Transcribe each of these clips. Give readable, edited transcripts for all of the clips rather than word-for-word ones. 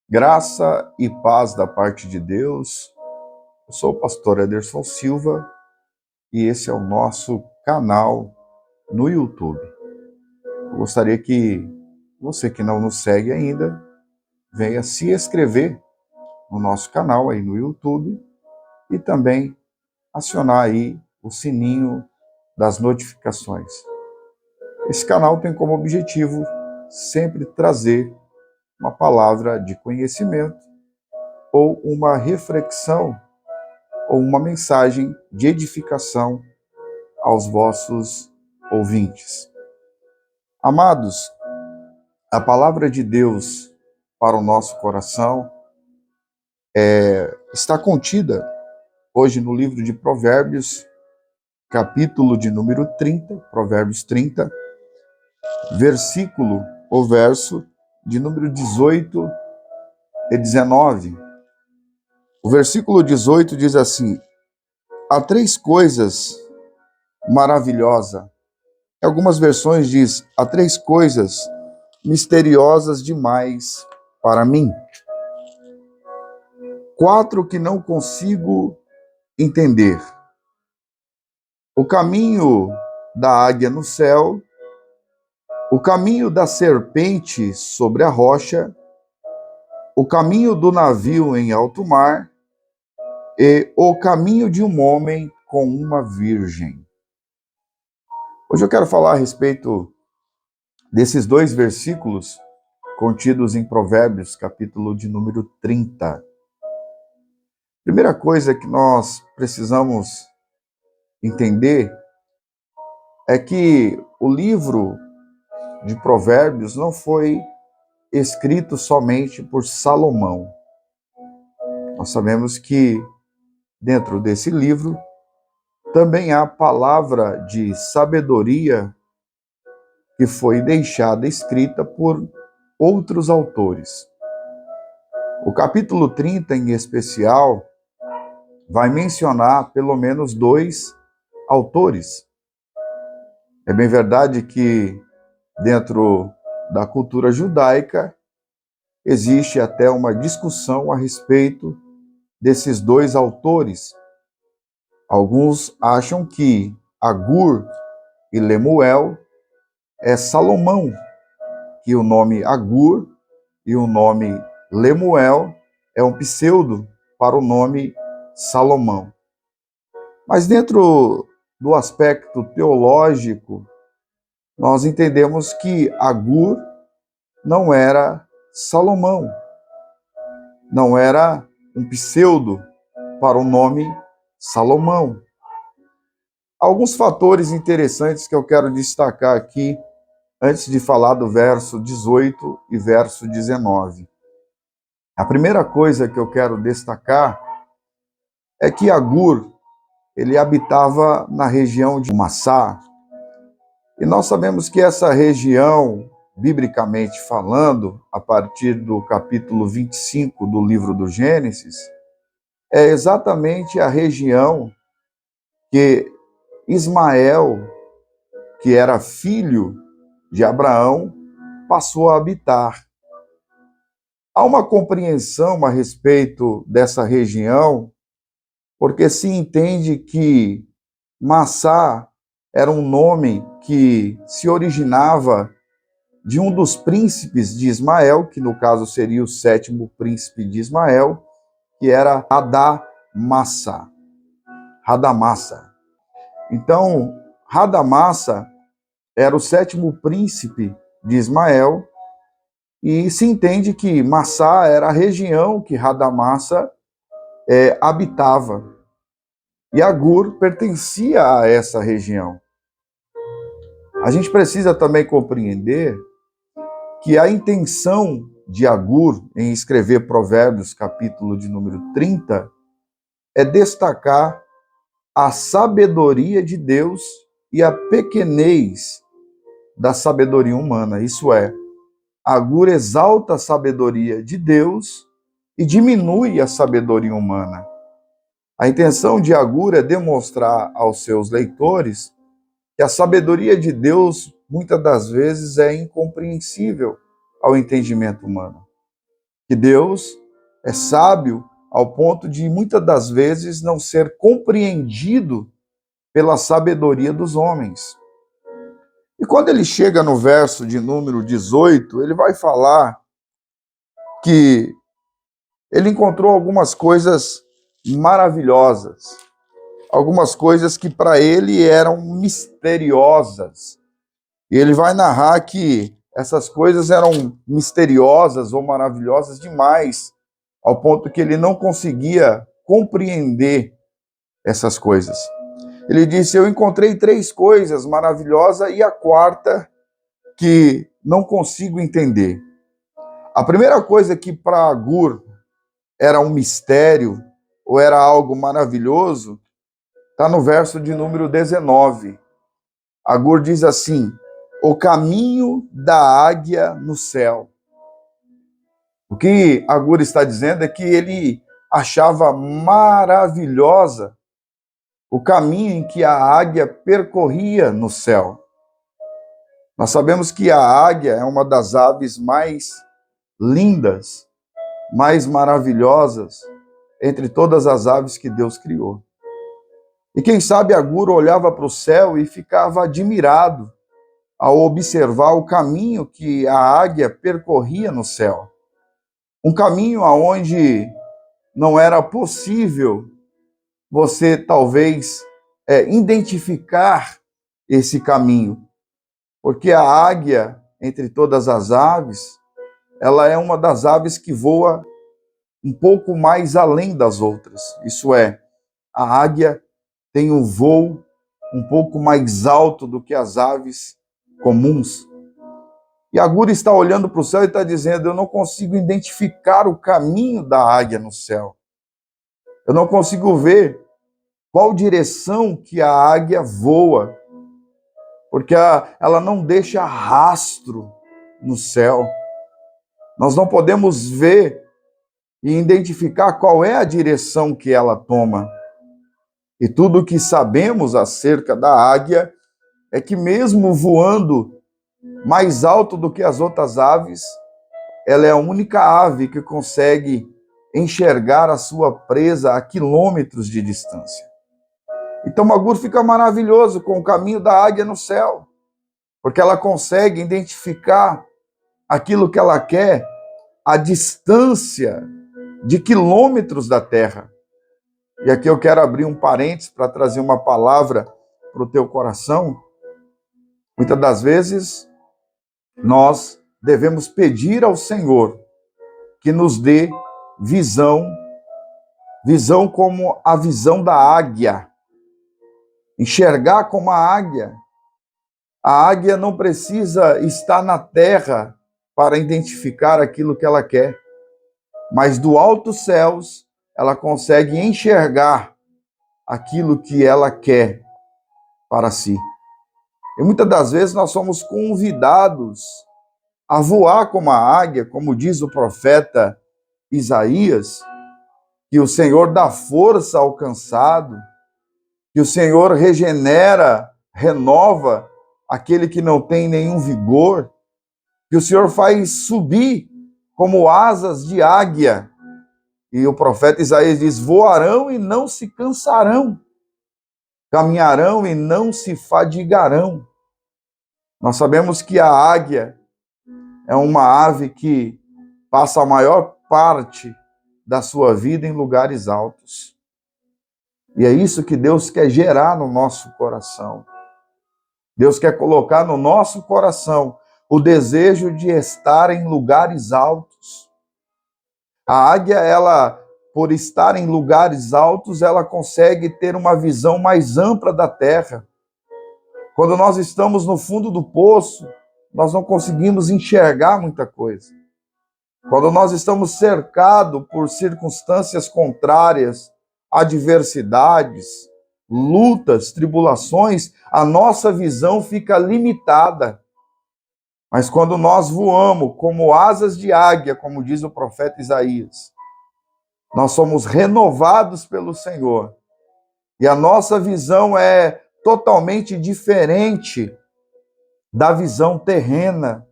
Graça e paz da parte de Deus. Eu sou o pastor Ederson Silva e esse é o nosso canal no YouTube. Eu gostaria que você que não nos segue ainda, venha se inscrever no nosso canal aí no YouTube e também acionar aí o sininho das notificações. Esse canal tem como objetivo sempre trazer uma palavra de conhecimento ou uma reflexão ou uma mensagem de edificação aos vossos ouvintes. Amados, a palavra de Deus para o nosso coração está contida hoje no livro de Provérbios, capítulo de número 30, Provérbios 30, versículo ou verso de número 18 e 19. O versículo 18 diz assim: há três coisas maravilhosas. Em algumas versões diz: há três coisas misteriosas demais para mim. Quatro que não consigo entender. O caminho da águia no céu, o caminho da serpente sobre a rocha, o caminho do navio em alto mar e o caminho de um homem com uma virgem. Hoje eu quero falar a respeito desses dois versículos contidos em Provérbios, capítulo de número 30. Primeira coisa que nós precisamos entender é que o livro de Provérbios não foi escrito somente por Salomão. Nós sabemos que dentro desse livro também há palavra de sabedoria que foi deixada escrita por outros autores. O capítulo 30, em especial, vai mencionar pelo menos dois autores. É bem verdade que dentro da cultura judaica existe até uma discussão a respeito desses dois autores. Alguns acham que Agur e Lemuel é Salomão, que o nome Agur e o nome Lemuel é um pseudo para o nome Salomão. Mas dentro do aspecto teológico, nós entendemos que Agur não era Salomão, não era um pseudo para o nome Salomão. Alguns fatores interessantes que eu quero destacar aqui, antes de falar do verso 18 e verso 19. A primeira coisa que eu quero destacar é que Agur, ele habitava na região de Massá, e nós sabemos que essa região, biblicamente falando, a partir do capítulo 25 do livro do Gênesis, é exatamente a região que Ismael, que era filho de Abraão, passou a habitar. Há uma compreensão a respeito dessa região, porque se entende que Massá era um nome que se originava de um dos príncipes de Ismael, que no caso seria o sétimo príncipe de Ismael, que era Hadamassa. Então, Hadamassa era o sétimo príncipe de Ismael, e se entende que Massá era a região que Hadamassa habitava. E Agur pertencia a essa região. A gente precisa também compreender que a intenção de Agur em escrever Provérbios, capítulo de número 30, é destacar a sabedoria de Deus e a pequenez da sabedoria humana. Isso é, Agur exalta a sabedoria de Deus e diminui a sabedoria humana. A intenção de Agur é demonstrar aos seus leitores que a sabedoria de Deus, muitas das vezes, é incompreensível ao entendimento humano. que Deus é sábio ao ponto de muitas das vezes não ser compreendido pela sabedoria dos homens. E quando ele chega no verso de número 18, ele vai falar que ele encontrou algumas coisas maravilhosas, algumas coisas que para ele eram misteriosas. E ele vai narrar que essas coisas eram misteriosas ou maravilhosas demais, ao ponto que ele não conseguia compreender essas coisas. Ele disse: eu encontrei 3 coisas maravilhosas e a quarta que não consigo entender. A primeira coisa que para Agur era um mistério ou era algo maravilhoso, está no verso de número 19. Agur diz assim: o caminho da águia no céu. O que Agur está dizendo é que ele achava maravilhosa o caminho em que a águia percorria no céu. Nós sabemos que a águia é uma das aves mais lindas, mais maravilhosas entre todas as aves que Deus criou. E quem sabe Agur olhava para o céu e ficava admirado ao observar o caminho que a águia percorria no céu. Um caminho aonde não era possível você talvez identificar esse caminho, porque a águia, entre todas as aves, ela é uma das aves que voa um pouco mais além das outras. Isso é, a águia tem um voo um pouco mais alto do que as aves comuns. E Agur está olhando para o céu e está dizendo: eu não consigo identificar o caminho da águia no céu. Eu não consigo ver qual direção que a águia voa, porque ela não deixa rastro no céu. Nós não podemos ver e identificar qual é a direção que ela toma. E tudo o que sabemos acerca da águia é que mesmo voando mais alto do que as outras aves, ela é a única ave que consegue enxergar a sua presa a quilômetros de distância. Então Agur fica maravilhoso com o caminho da águia no céu, porque ela consegue identificar aquilo que ela quer à distância de quilômetros da terra. E aqui eu quero abrir um parênteses para trazer uma palavra para o teu coração. Muitas das vezes nós devemos pedir ao Senhor que nos dê visão como a visão da águia. Enxergar como a águia. A águia não precisa estar na terra para identificar aquilo que ela quer, mas do alto céus ela consegue enxergar aquilo que ela quer para si. E muitas das vezes nós somos convidados a voar como a águia, como diz o profeta Isaías, que o Senhor dá força ao cansado, que o Senhor regenera, renova aquele que não tem nenhum vigor, que o Senhor faz subir como asas de águia. E o profeta Isaías diz: voarão e não se cansarão, caminharão e não se fadigarão. Nós sabemos que a águia é uma ave que passa a maior parte da sua vida em lugares altos. E é isso que Deus quer gerar no nosso coração. Deus quer colocar no nosso coração o desejo de estar em lugares altos. A águia, ela, por estar em lugares altos, ela consegue ter uma visão mais ampla da terra. Quando nós estamos no fundo do poço, nós não conseguimos enxergar muita coisa. Quando nós estamos cercados por circunstâncias contrárias, adversidades, lutas, tribulações, a nossa visão fica limitada. Mas quando nós voamos como asas de águia, como diz o profeta Isaías, nós somos renovados pelo Senhor. E a nossa visão é totalmente diferente da visão terrena,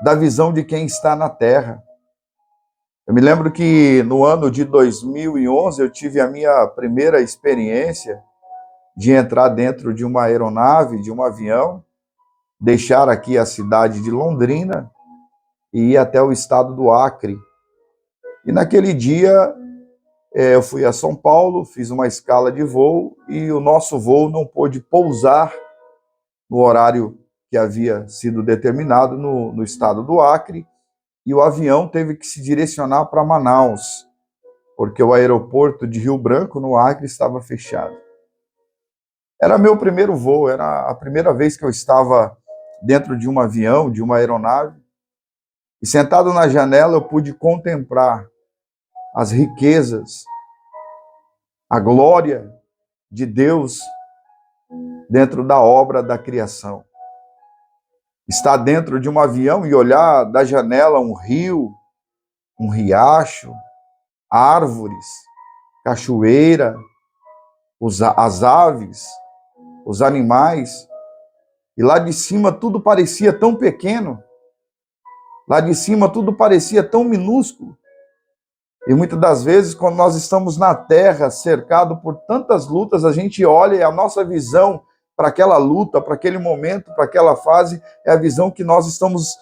da visão de quem está na terra. Eu me lembro que no ano de 2011 eu tive a minha primeira experiência de entrar dentro de uma aeronave, de um avião, deixar aqui a cidade de Londrina e ir até o estado do Acre. E naquele dia eu fui a São Paulo, fiz uma escala de voo e o nosso voo não pôde pousar no horário que havia sido determinado no estado do Acre, e o avião teve que se direcionar para Manaus, porque o aeroporto de Rio Branco, no Acre, estava fechado. Era meu primeiro voo, era a primeira vez que eu estava dentro de um avião, de uma aeronave, e sentado na janela eu pude contemplar as riquezas, a glória de Deus dentro da obra da criação. Estar dentro de um avião e olhar da janela um rio, um riacho, árvores, cachoeira, as aves, os animais, e lá de cima tudo parecia tão pequeno, lá de cima tudo parecia tão minúsculo. E muitas das vezes, quando nós estamos na terra, cercado por tantas lutas, a gente olha e a nossa visão para aquela luta, para aquele momento, para aquela fase, é a visão que nós estamos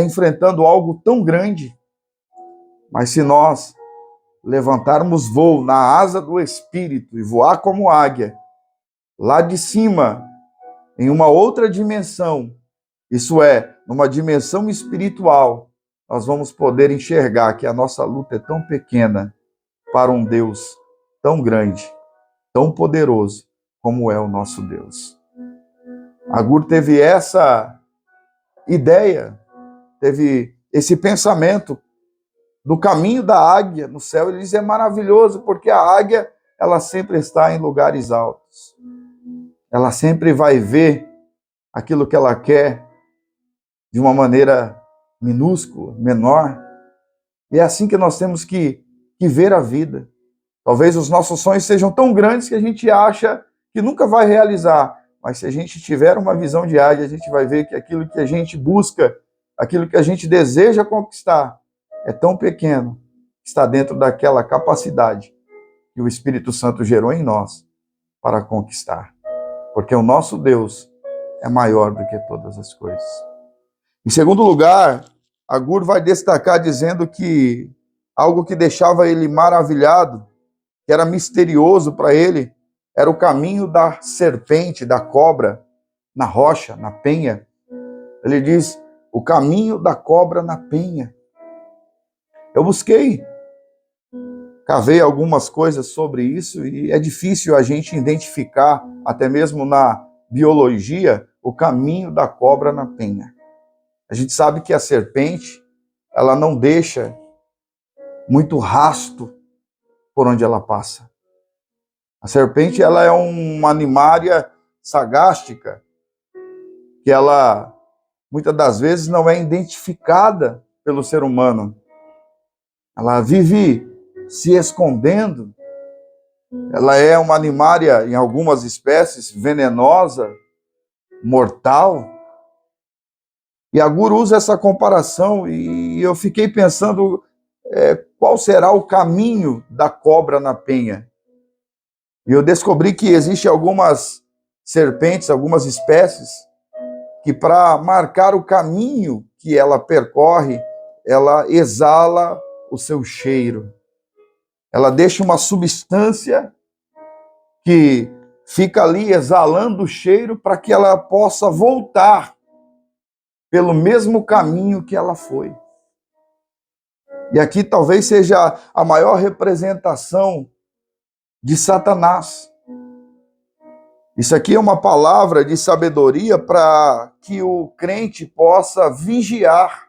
enfrentando algo tão grande. Mas se nós levantarmos voo na asa do Espírito e voar como águia, lá de cima, em uma outra dimensão, isso é, numa dimensão espiritual, nós vamos poder enxergar que a nossa luta é tão pequena para um Deus tão grande, tão poderoso como é o nosso Deus. Agur teve essa ideia, teve esse pensamento do caminho da águia no céu. Ele diz, é maravilhoso, porque a águia, ela sempre está em lugares altos. Ela sempre vai ver aquilo que ela quer de uma maneira minúscula, menor. E é assim que nós temos que ver a vida. Talvez os nossos sonhos sejam tão grandes que a gente acha que nunca vai realizar. Mas se a gente tiver uma visão de águia, a gente vai ver que aquilo que a gente busca, aquilo que a gente deseja conquistar, é tão pequeno, está dentro daquela capacidade que o Espírito Santo gerou em nós para conquistar. Porque o nosso Deus é maior do que todas as coisas. Em segundo lugar, Agur vai destacar dizendo que algo que deixava ele maravilhado, que era misterioso para ele, era o caminho da serpente, da cobra, na rocha, na penha. Ele diz, o caminho da cobra na penha. Eu busquei, cavei algumas coisas sobre isso e é difícil a gente identificar, até mesmo na biologia, o caminho da cobra na penha. A gente sabe que a serpente, ela não deixa muito rasto por onde ela passa. A serpente, ela é uma animária sagástica, que ela, muitas das vezes, não é identificada pelo ser humano. Ela vive se escondendo. Ela é uma animária, em algumas espécies, venenosa, mortal. E Agur usa essa comparação e eu fiquei pensando qual será o caminho da cobra na penha. E eu descobri que existem algumas serpentes, algumas espécies, que para marcar o caminho que ela percorre, ela exala o seu cheiro. Ela deixa uma substância que fica ali exalando o cheiro para que ela possa voltar pelo mesmo caminho que ela foi. E aqui talvez seja a maior representação de Satanás. Isso aqui é uma palavra de sabedoria para que o crente possa vigiar.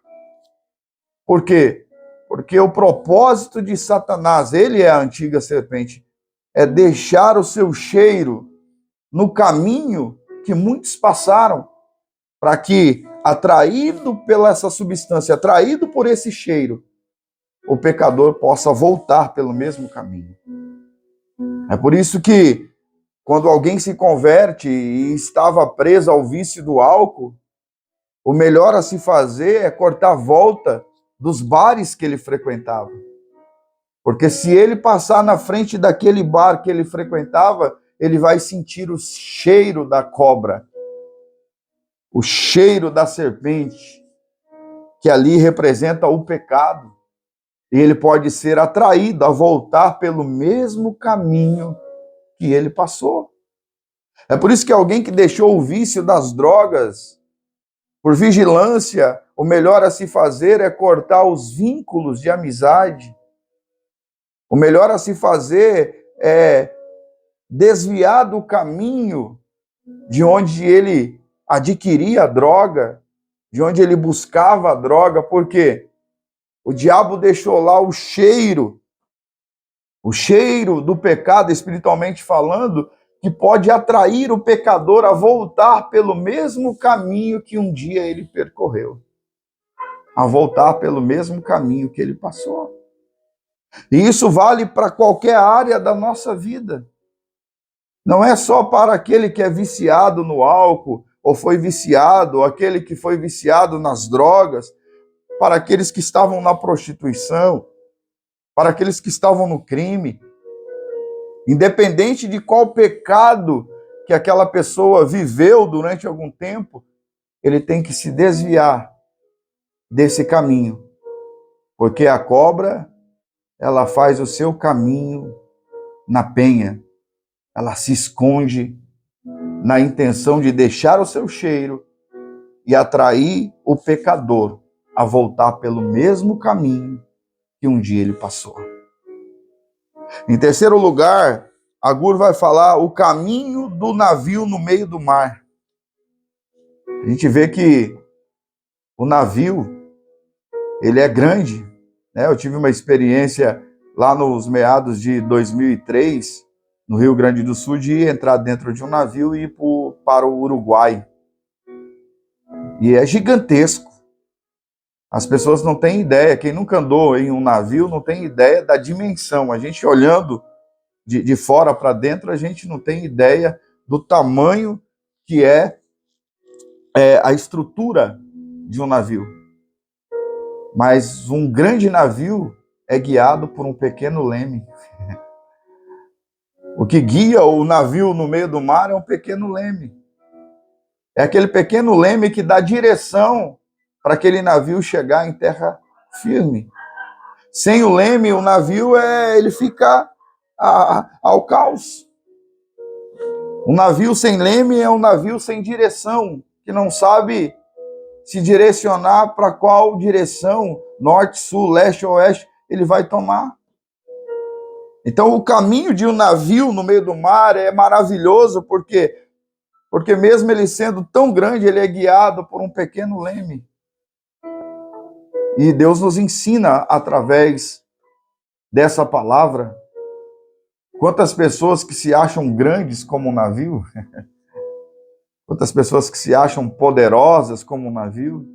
Por quê? Porque o propósito de Satanás, ele é a antiga serpente, é deixar o seu cheiro no caminho que muitos passaram, para que, atraído pela essa substância, atraído por esse cheiro, o pecador possa voltar pelo mesmo caminho. É por isso que, quando alguém se converte e estava preso ao vício do álcool, o melhor a se fazer é cortar a volta dos bares que ele frequentava. Porque se ele passar na frente daquele bar que ele frequentava, ele vai sentir o cheiro da cobra, o cheiro da serpente, que ali representa o pecado. E ele pode ser atraído a voltar pelo mesmo caminho que ele passou. É por isso que alguém que deixou o vício das drogas, por vigilância, o melhor a se fazer é cortar os vínculos de amizade. O melhor a se fazer é desviar do caminho de onde ele adquiria a droga, de onde ele buscava a droga, porque o diabo deixou lá o cheiro do pecado, espiritualmente falando, que pode atrair o pecador a voltar pelo mesmo caminho que um dia ele percorreu, a voltar pelo mesmo caminho que ele passou. E isso vale para qualquer área da nossa vida. Não é só para aquele que é viciado no álcool, ou foi viciado, ou aquele que foi viciado nas drogas, para aqueles que estavam na prostituição, para aqueles que estavam no crime. Independente de qual pecado que aquela pessoa viveu durante algum tempo, ele tem que se desviar desse caminho, porque a cobra, ela faz o seu caminho na penha, ela se esconde na intenção de deixar o seu cheiro e atrair o pecador a voltar pelo mesmo caminho que um dia ele passou. Em terceiro lugar, Agur vai falar o caminho do navio no meio do mar. A gente vê que o navio, ele é grande, né? Eu tive uma experiência lá nos meados de 2003, no Rio Grande do Sul, de entrar dentro de um navio e ir para o Uruguai. E é gigantesco. As pessoas não têm ideia, quem nunca andou em um navio não tem ideia da dimensão. A gente olhando de fora para dentro, a gente não tem ideia do tamanho que é a estrutura de um navio. Mas um grande navio é guiado por um pequeno leme. O que guia o navio no meio do mar é um pequeno leme. É aquele pequeno leme que dá direção para aquele navio chegar em terra firme. Sem o leme, o navio ele fica ao caos. Um navio sem leme é um navio sem direção, que não sabe se direcionar para qual direção, norte, sul, leste, oeste, ele vai tomar. Então, o caminho de um navio no meio do mar é maravilhoso, porque mesmo ele sendo tão grande, ele é guiado por um pequeno leme. E Deus nos ensina através dessa palavra. Quantas pessoas que se acham grandes como um navio, quantas pessoas que se acham poderosas como um navio,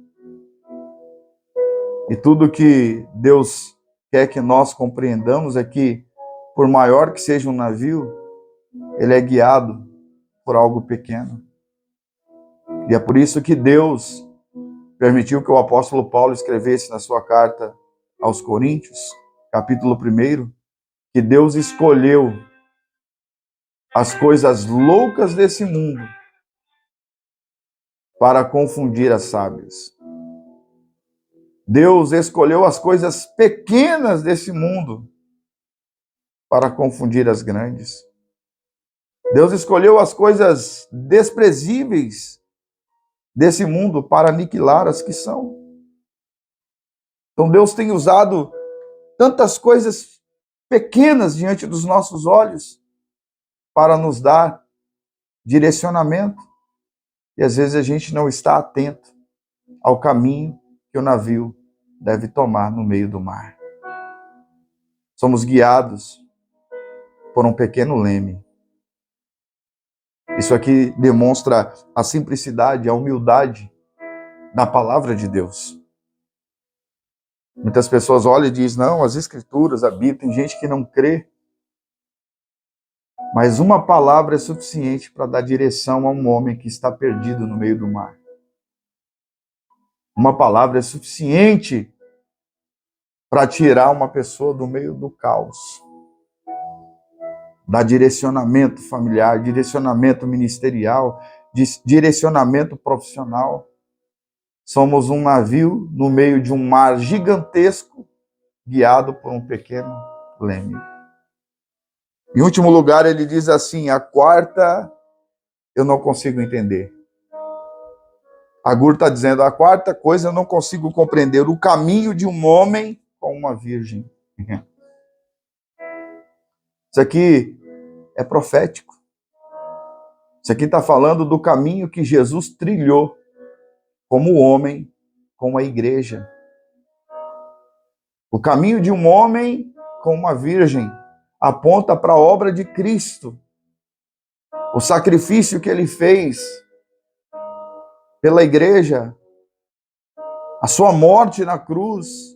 e tudo que Deus quer que nós compreendamos é que, por maior que seja um navio, ele é guiado por algo pequeno. E é por isso que Deus permitiu que o apóstolo Paulo escrevesse na sua carta aos Coríntios, capítulo 1, que Deus escolheu as coisas loucas desse mundo para confundir as sábias. Deus escolheu as coisas pequenas desse mundo para confundir as grandes. Deus escolheu as coisas desprezíveis desse mundo para aniquilar as que são. Então Deus tem usado tantas coisas pequenas diante dos nossos olhos para nos dar direcionamento. E às vezes a gente não está atento ao caminho que o navio deve tomar no meio do mar. Somos guiados por um pequeno leme. Isso aqui demonstra a simplicidade, a humildade da palavra de Deus. Muitas pessoas olham e dizem, não, as escrituras, a Bíblia, tem gente que não crê. Mas uma palavra é suficiente para dar direção a um homem que está perdido no meio do mar. Uma palavra é suficiente para tirar uma pessoa do meio do caos. Dá direcionamento familiar, direcionamento ministerial, direcionamento profissional. Somos um navio no meio de um mar gigantesco, guiado por um pequeno leme. Em último lugar, ele diz assim, a quarta eu não consigo entender. Agur está dizendo, a quarta coisa eu não consigo compreender, o caminho de um homem com uma virgem. Isso aqui é profético. Isso aqui está falando do caminho que Jesus trilhou como homem com a igreja. O caminho de um homem com uma virgem aponta para a obra de Cristo. O sacrifício que ele fez pela igreja, a sua morte na cruz,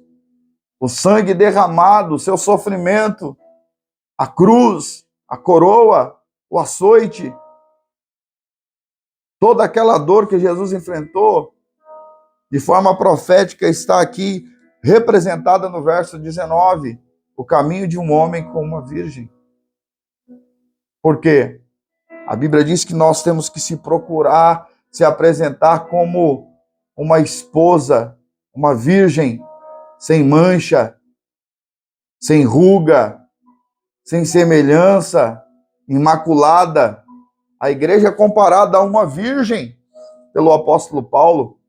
o sangue derramado, o seu sofrimento, a cruz, a coroa, o açoite, toda aquela dor que Jesus enfrentou, de forma profética, está aqui representada no verso 19, o caminho de um homem com uma virgem. Por quê? A Bíblia diz que nós temos que se procurar, se apresentar como uma esposa, uma virgem, sem mancha, sem ruga, sem semelhança, imaculada. A igreja é comparada a uma virgem, pelo apóstolo Paulo.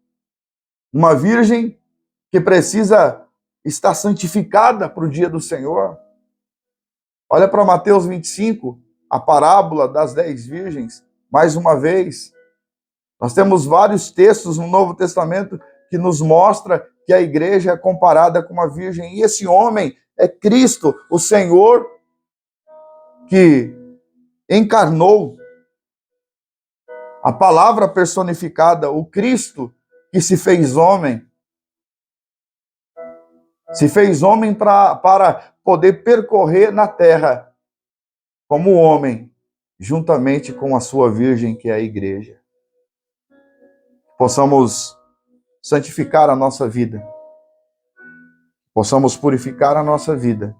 Uma virgem que precisa estar santificada para o dia do Senhor. Olha para Mateus 25, a parábola das 10 virgens, mais uma vez. Nós temos vários textos no Novo Testamento que nos mostra que a igreja é comparada com uma virgem. E esse homem é Cristo, o Senhor, que encarnou a palavra personificada, o Cristo que se fez homem. Se fez homem para poder percorrer na terra como homem, juntamente com a sua virgem, que é a igreja. Possamos santificar a nossa vida. Possamos purificar a nossa vida.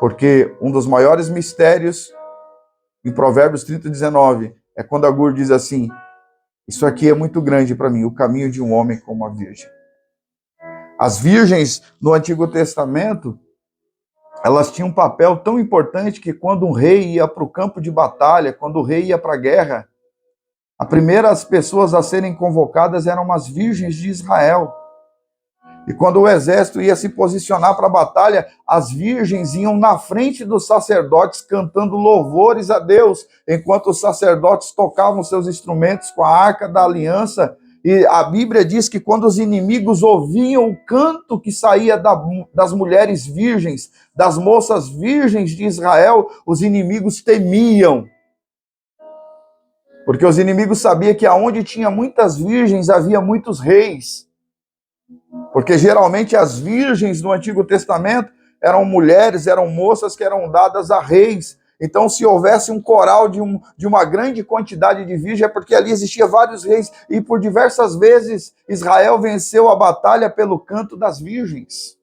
Porque um dos maiores mistérios, em Provérbios 30, 19, é quando Agur diz assim, isso aqui é muito grande para mim, o caminho de um homem com uma virgem. As virgens no Antigo Testamento, elas tinham um papel tão importante que quando um rei ia para o campo de batalha, quando o rei ia para a guerra, as primeiras pessoas a serem convocadas eram as virgens de Israel. E quando o exército ia se posicionar para a batalha, as virgens iam na frente dos sacerdotes cantando louvores a Deus, enquanto os sacerdotes tocavam seus instrumentos com a arca da aliança. E a Bíblia diz que quando os inimigos ouviam o canto que saía das mulheres virgens, das moças virgens de Israel, os inimigos temiam. Porque os inimigos sabiam que aonde tinha muitas virgens, havia muitos reis. Porque geralmente as virgens no Antigo Testamento eram mulheres, eram moças que eram dadas a reis. Então, se houvesse um coral de uma grande quantidade de virgens, é porque ali existia vários reis. E por diversas vezes, Israel venceu a batalha pelo canto das virgens.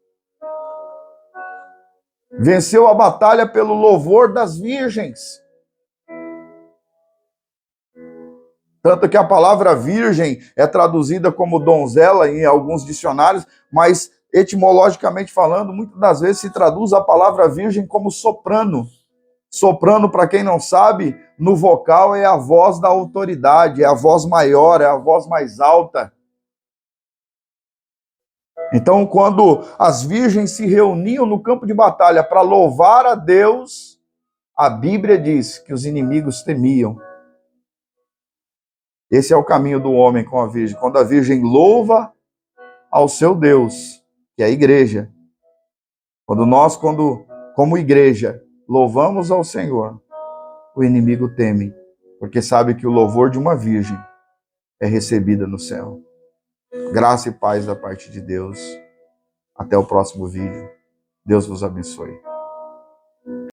Venceu a batalha pelo louvor das virgens. Tanto que a palavra virgem é traduzida como donzela em alguns dicionários, mas etimologicamente falando, muitas das vezes se traduz a palavra virgem como soprano. Soprano, para quem não sabe, no vocal é a voz da autoridade, é a voz maior, é a voz mais alta. Então, quando as virgens se reuniam no campo de batalha para louvar a Deus, a Bíblia diz que os inimigos temiam. Esse é o caminho do homem com a virgem. Quando a virgem louva ao seu Deus, que é a igreja. Quando nós, como igreja, louvamos ao Senhor, o inimigo teme, porque sabe que o louvor de uma virgem é recebida no céu. Graça e paz da parte de Deus. Até o próximo vídeo. Deus vos abençoe.